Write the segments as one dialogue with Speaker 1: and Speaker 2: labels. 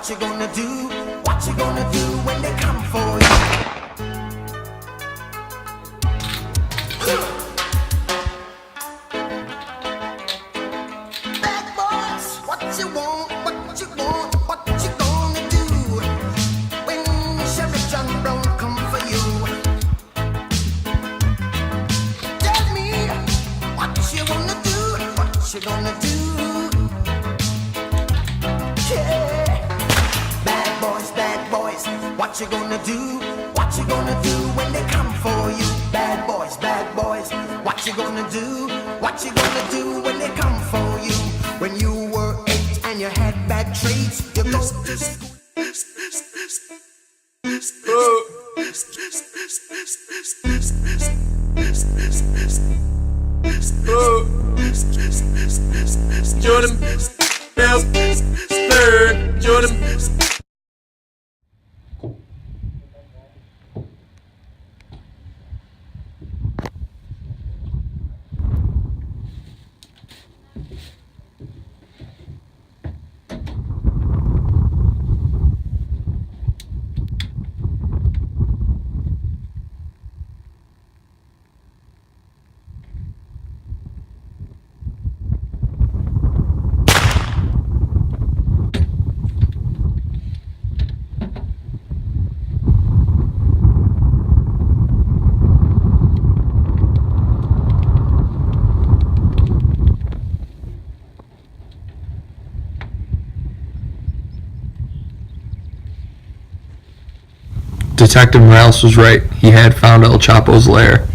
Speaker 1: What you gonna do? What you gonna do when they come for you? Bad boys, what you want? What you want? What you gonna do when Sheriff John Brown come for you? Tell me what you gonna do? What you gonna do? What you gonna do? What you gonna do when they come for you? Bad boys, what you gonna do? What you gonna do when they come for you? When you were 8 and you had bad traits, you go to school.
Speaker 2: Jordan, Bell, Third, Jordan.
Speaker 3: Detective Morales was right. He had found El Chapo's lair.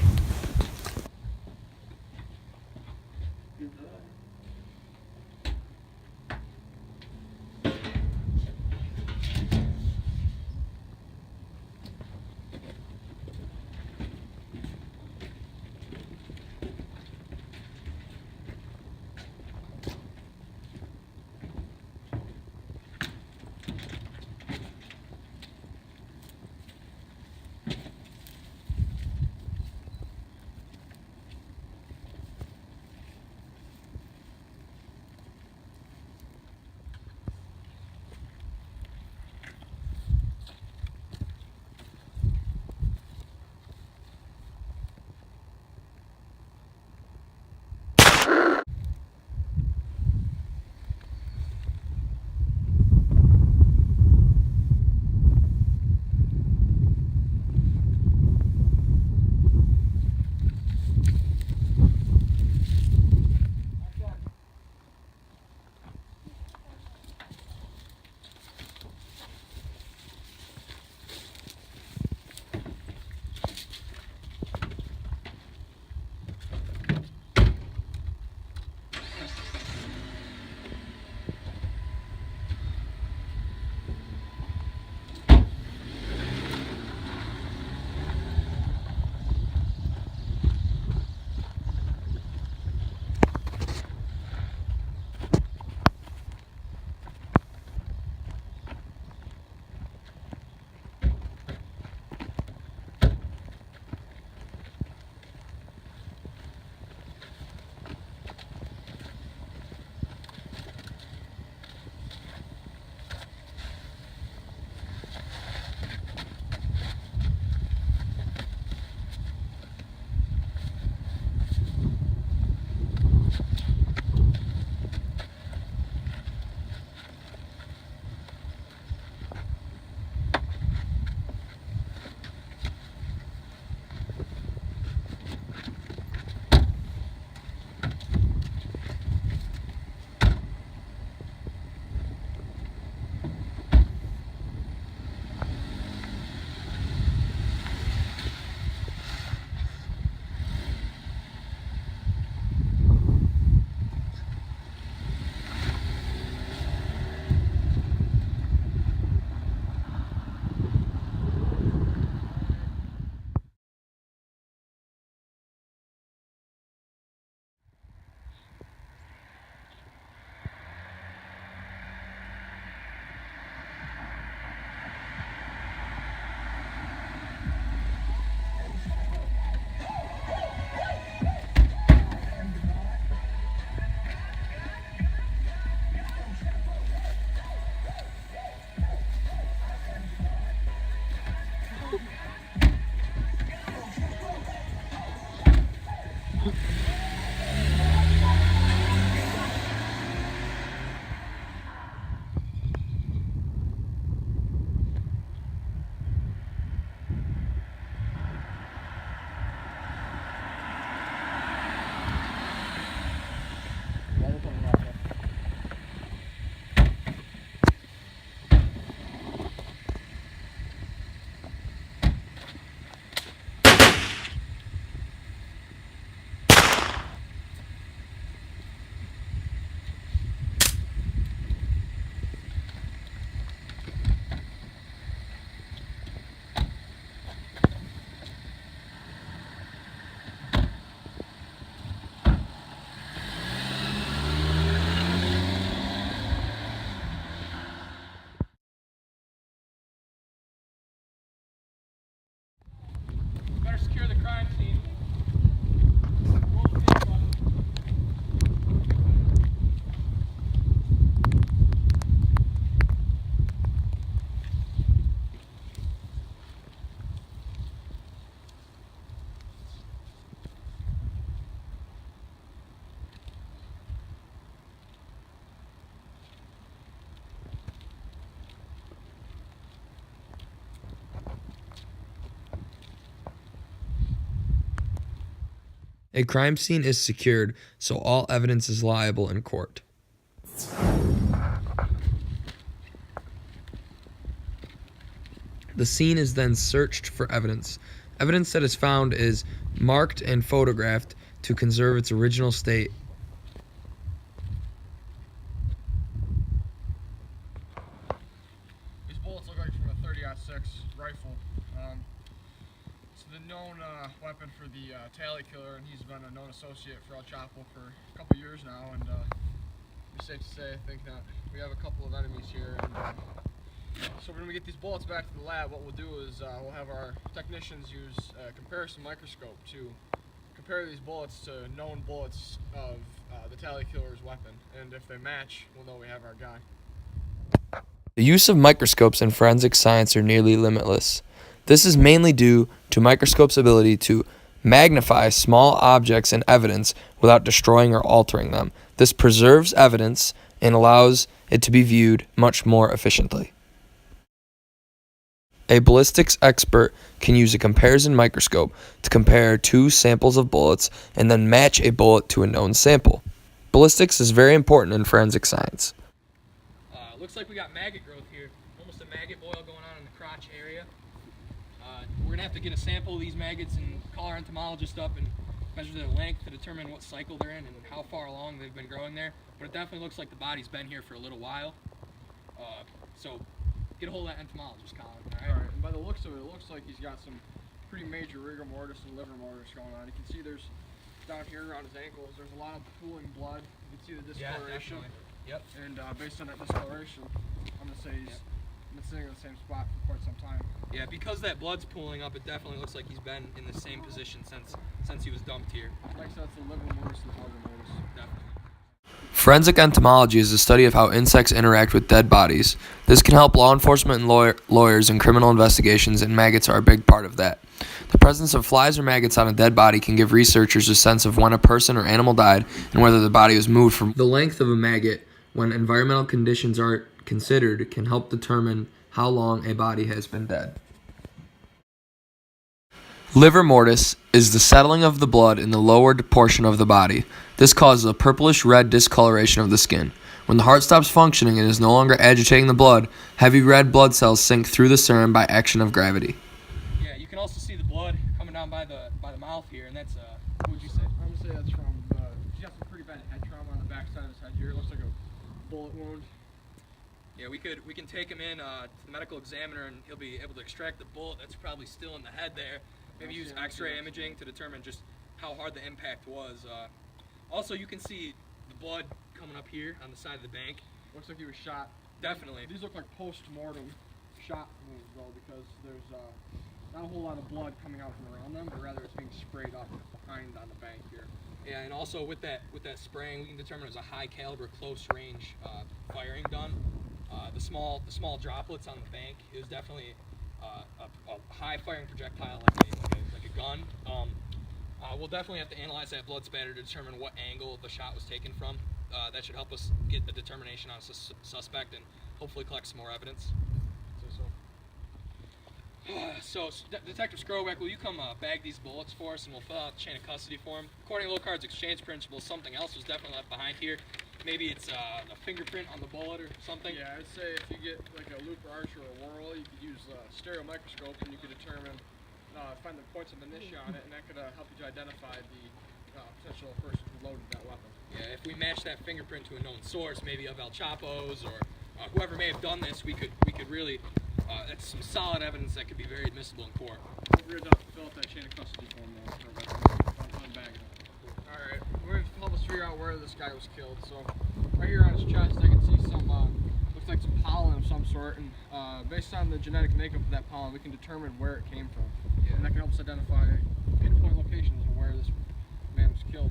Speaker 3: A crime scene is secured, so all evidence is liable in court. The scene is then searched for evidence. Evidence that is found is marked and photographed to conserve its original state.
Speaker 4: These bullets look like from a 30-06 rifle. It's the known weapon for the tally killer, and he's been a known associate for El Chapo for a couple years now. And it's safe to say, I think that we have a couple of enemies here. And so when we get these bullets back to the lab, what we'll do is we'll have our technicians use a comparison microscope to compare these bullets to known bullets of the tally killer's weapon. And if they match, we'll know we have our guy.
Speaker 3: The use of microscopes in forensic science are nearly limitless. This is mainly due to microscopes' ability to magnify small objects and evidence without destroying or altering them. This preserves evidence and allows it to be viewed much more efficiently. A ballistics expert can use a comparison microscope to compare two samples of bullets and then match a bullet to a known sample. Ballistics is very important in forensic science.
Speaker 5: Looks like we got maggot growth here, almost a maggot boil going on in the crotch area. We're going to have to get a sample of these maggots and call our entomologist up and measure their length to determine what cycle they're in and how far along they've been growing there. But it definitely looks like the body's been here for a little while. So get a hold of that entomologist, Colin.
Speaker 4: Alright, and by the looks of it, it looks like he's got some pretty major rigor mortis and liver mortis going on. You can see there's, down here around his ankles, there's a lot of pooling blood. You can see the discoloration.
Speaker 5: Yep.
Speaker 4: And based on that discoloration, I'm going to say he's been sitting in the same spot for quite some time.
Speaker 5: Yeah, because that blood's pooling up, it definitely looks like he's been in the same position since he was dumped here.
Speaker 4: Like I said, it's the liver mortis and the liver mortis.
Speaker 5: Definitely.
Speaker 3: Forensic entomology is the study of how insects interact with dead bodies. This can help law enforcement and lawyers in criminal investigations, and maggots are a big part of that. The presence of flies or maggots on a dead body can give researchers a sense of when a person or animal died and whether the body was moved from. The length of a maggot, when environmental conditions are considered, can help determine how long a body has been dead. Liver mortis is the settling of the blood in the lower portion of the body. This causes a purplish-red discoloration of the skin. When the heart stops functioning and is no longer agitating the blood, heavy red blood cells sink through the serum by action of gravity.
Speaker 5: Yeah, you can also see the blood coming down by the mouth here, and that's what would you say?
Speaker 4: I'm going to say that's from, he's got some pretty bad head trauma on the back side of his head here. It looks like a bullet wound.
Speaker 5: Yeah, we can take him in to the medical examiner, and he'll be able to extract the bullet that's probably still in the head there. Maybe use X-ray imaging to determine just how hard the impact was. Also, you can see the blood coming up here on the side of the bank.
Speaker 4: Looks like he was shot.
Speaker 5: Definitely.
Speaker 4: These look like post-mortem shot wounds, though, because there's not a whole lot of blood coming out from around them, but rather it's being sprayed up behind on the bank here.
Speaker 5: Yeah, and also with that spraying, we can determine it was a high caliber, close range firing done. The small droplets on the bank, it was definitely a high firing projectile like a gun. We'll definitely have to analyze that blood spatter to determine what angle the shot was taken from. That should help us get a determination on a suspect and hopefully collect some more evidence. So Detective Skrobeck, will you come bag these bullets for us, and we'll fill out the chain of custody for him? According to Locard's exchange principles, something else was definitely left behind here. Maybe it's a fingerprint on the bullet or something.
Speaker 4: Yeah, I'd say if you get like a loop arch or a whorl, you could use a stereo microscope, and you could determine, find the points of minutia on it, and that could help you to identify the potential person who loaded that weapon.
Speaker 5: Yeah, if we match that fingerprint to a known source, maybe of El Chapo's or whoever may have done this, we could really. That's some solid evidence that could be very admissible in court.
Speaker 4: We're going to fill out that chain of custody form though. Alright, we're going to help us figure out where this guy was killed. So, right here on his chest, I can see some, looks like some pollen of some sort. And based on the genetic makeup of that pollen, we can determine where it came from. Yeah. And that can help us identify pinpoint locations of where this man was killed.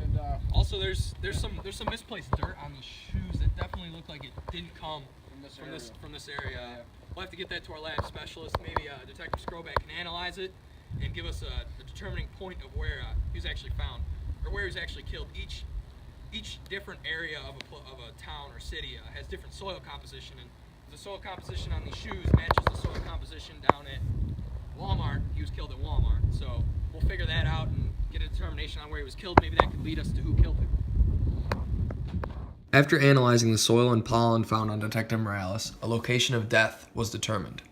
Speaker 4: And
Speaker 5: also, there's some misplaced dirt on these shoes that definitely look like it didn't come from this area.
Speaker 4: Yeah.
Speaker 5: We'll have to get that to our lab specialist. Maybe Detective Skrobeck can analyze it and give us a determining point of where he was actually found, or where he was actually killed. Each different area of a town or city has different soil composition, and the soil composition on these shoes matches the soil composition down at Walmart. He was killed at Walmart, so we'll figure that out and get a determination on where he was killed. Maybe that could lead us to who killed him.
Speaker 3: After analyzing the soil and pollen found on Detective Morales, a location of death was determined.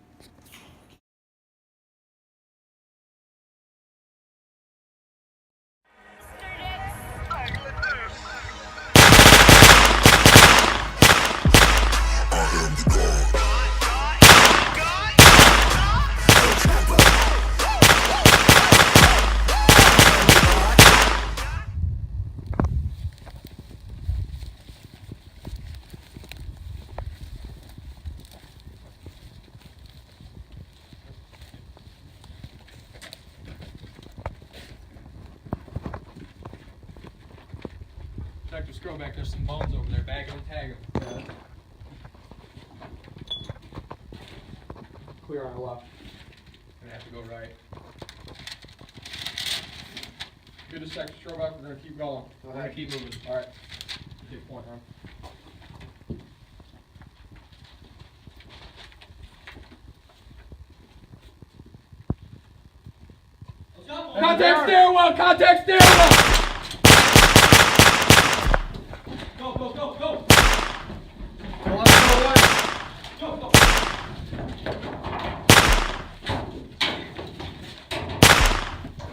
Speaker 5: Detective Skroback, there's some bones over there. Bag them, tag them. Clear on the left. Gonna have to go right. Good Detective Skroback, we're gonna keep going. We're gonna keep moving. Alright. Take point, huh? Contact stairwell! Contact stairwell! Go, go, go, go!
Speaker 4: Go left, go right.
Speaker 5: Go, go!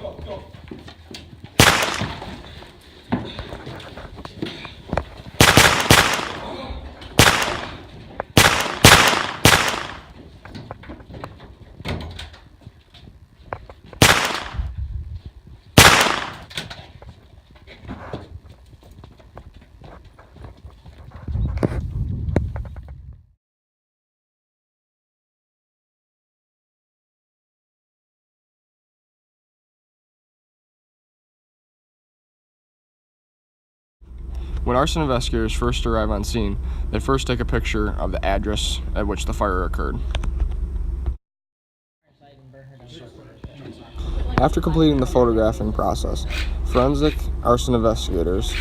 Speaker 5: Go, go!
Speaker 6: When arson investigators first arrive on scene, they first take a picture of the address at which the fire occurred. After completing the photographing process, forensic arson investigators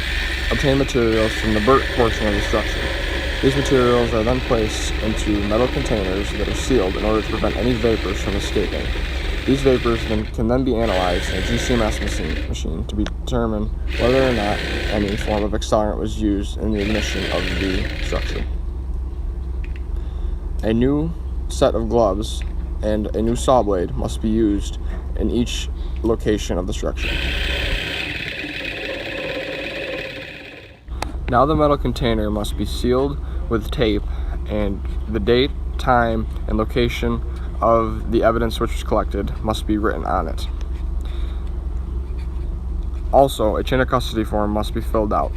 Speaker 6: obtain materials from the burnt portion of the structure. These materials are then placed into metal containers that are sealed in order to prevent any vapors from escaping. These vapors can then be analyzed in a GCMS machine to determine whether or not any form of accelerant was used in the ignition of the structure. A new set of gloves and a new saw blade must be used in each location of the structure. Now the metal container must be sealed with tape, and the date, time, and location of the evidence which was collected must be written on it. Also, a chain of custody form must be filled out.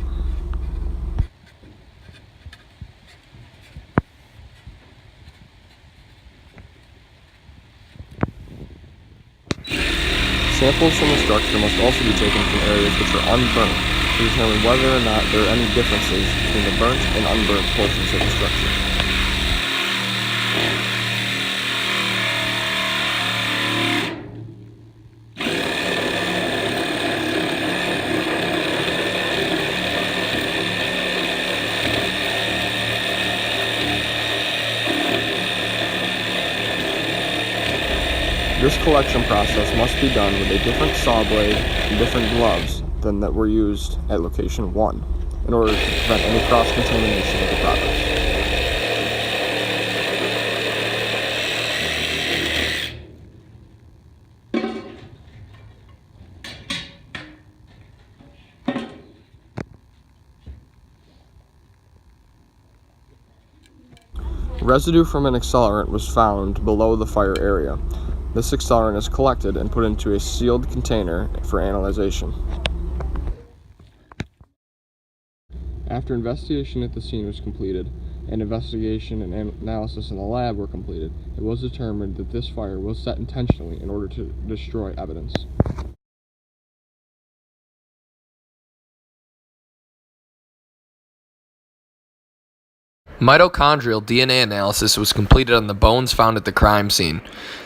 Speaker 6: Samples from the structure must also be taken from areas which are unburnt to determine whether or not there are any differences between the burnt and unburnt portions of the structure. This collection process must be done with a different saw blade and different gloves than that were used at location 1 in order to prevent any cross-contamination of the products. Residue from an accelerant was found below the fire area. This accelerant is collected and put into a sealed container for analyzation. After investigation at the scene was completed, and investigation and analysis in the lab were completed, it was determined that this fire was set intentionally in order to destroy evidence.
Speaker 3: Mitochondrial DNA analysis was completed on the bones found at the crime scene.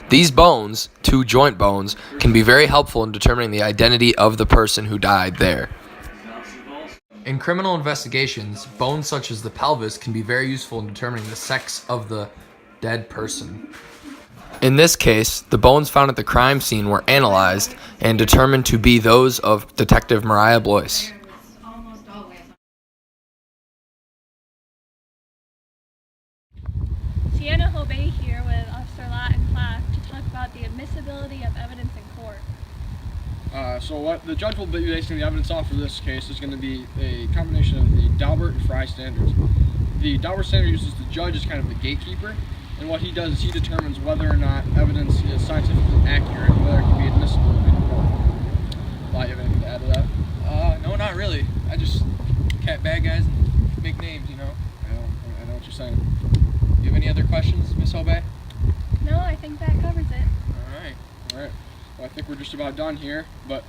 Speaker 3: These bones, 2 joint bones, can be very helpful in determining the identity of the person who died there. In criminal investigations, bones such as the pelvis can be very useful in determining the sex of the dead person. In this case, the bones found at the crime scene were analyzed and determined to be those of Detective Mariah Blois.
Speaker 7: Sienna Hobey here with Officer Lott and Clark to talk about the admissibility of evidence in court.
Speaker 4: So what the judge will be basing the evidence on for this case is going to be a combination of the Daubert and Fry standards. The Daubert standard uses the judge as kind of the gatekeeper, and what he does is he determines whether or not evidence is scientifically accurate and whether it can be admissible in court. Lott, you have anything to add to that?
Speaker 5: No, not really. I just cat bad guys and make names, you know.
Speaker 4: I know what you're saying.
Speaker 5: You have any other questions, Miss Obey?
Speaker 7: No, I think that covers it.
Speaker 4: All right. Well, I think we're just about done here, but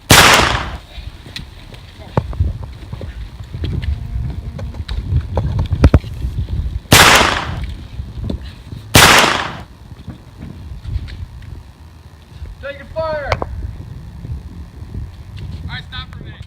Speaker 4: taking fire!
Speaker 5: Alright, stop for a minute.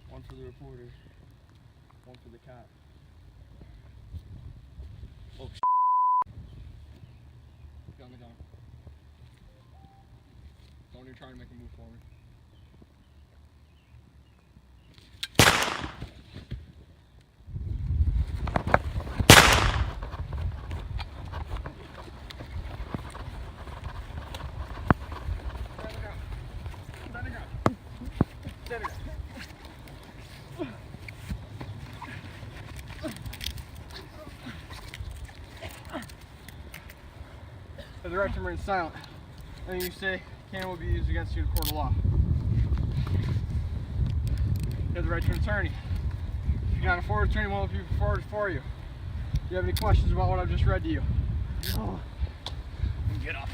Speaker 4: One for the reporter, one for the cop. Oh, get on the gun. Don't even try to make a move for me. The right to remain silent. Anything you say can will be used against you in a court of law. You have the right to an attorney. If you can't afford an attorney, one will be forwarded for you. Do you have any questions about what I've just read to you? Get up.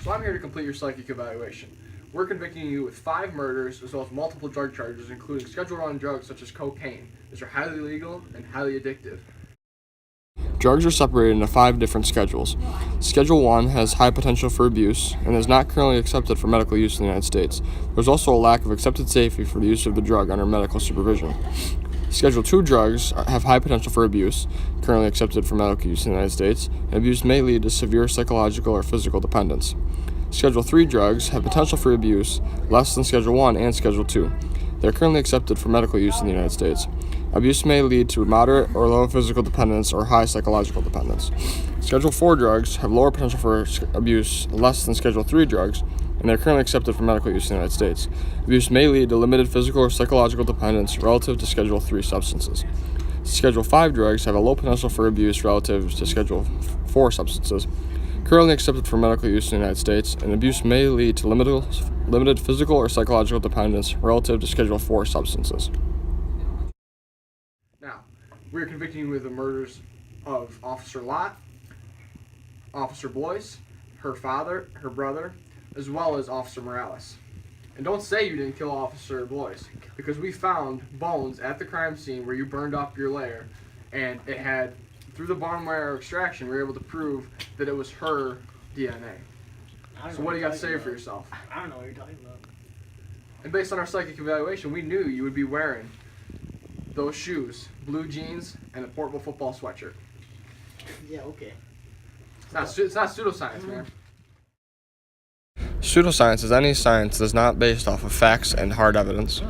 Speaker 4: So I'm here to complete your psychic evaluation. We're convicting you with 5 murders as well as multiple drug charges, including Schedule 1 drugs such as cocaine. These are highly illegal and highly addictive.
Speaker 6: Drugs are separated into 5 different schedules. Schedule 1 has high potential for abuse and is not currently accepted for medical use in the United States. There's also a lack of accepted safety for the use of the drug under medical supervision. Schedule 2 drugs have high potential for abuse, currently accepted for medical use in the United States, and abuse may lead to severe psychological or physical dependence. Schedule 3 drugs have potential for abuse less than Schedule 1 and Schedule 2. They are currently accepted for medical use in the United States. Abuse may lead to moderate or low physical dependence or high psychological dependence. Schedule 4 drugs have lower potential for abuse less than Schedule 3 drugs, and they are currently accepted for medical use in the United States. Abuse may lead to limited physical or psychological dependence relative to Schedule 3 substances. Schedule 5 drugs have a low potential for abuse relative to Schedule 4 substances, currently accepted for medical use in the United States, and abuse may lead to limited physical or psychological dependence relative to Schedule 4 substances.
Speaker 4: Now, we're convicting you with the murders of Officer Lott, Officer Blois, her father, her brother, as well as Officer Morales. And don't say you didn't kill Officer Blois, because we found bones at the crime scene where you burned up your lair, and it had, through the bone marrow extraction, we were able to prove that it was her DNA. So what do you got to say for yourself?
Speaker 8: I don't know what you're talking about.
Speaker 4: And based on our psychic evaluation, we knew you would be wearing those shoes, blue jeans, and a Portville football sweatshirt.
Speaker 8: Yeah, okay.
Speaker 4: It's not pseudoscience, man.
Speaker 6: Pseudoscience is any science that is not based off of facts and hard evidence.